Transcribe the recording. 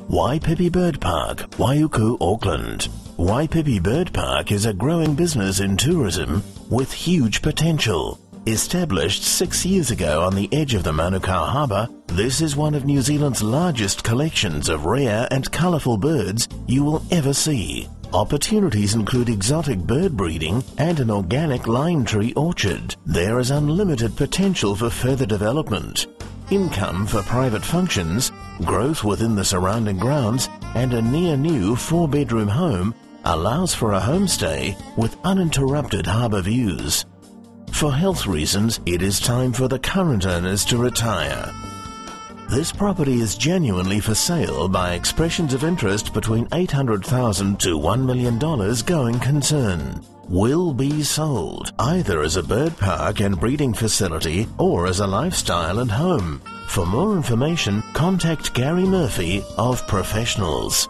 Waipipi Bird Park, Waiuku, Auckland. Waipipi Bird Park is a growing business in tourism with huge potential. Established 6 years ago on the edge of the Manukau Harbour, this is one of New Zealand's largest collections of rare and colourful birds you will ever see. Opportunities include exotic bird breeding and an organic lime tree orchard. There is unlimited potential for further development. Income for private functions, growth within the surrounding grounds, and a near-new 4-bedroom home allows for a homestay with uninterrupted harbour views. For health reasons, it is time for the current owners to retire. This property is genuinely for sale by expressions of interest between $800,000 to $1 million going concern. Will be sold either as a bird park and breeding facility or as a lifestyle and home. For more information, contact Gary Murphy of Professionals.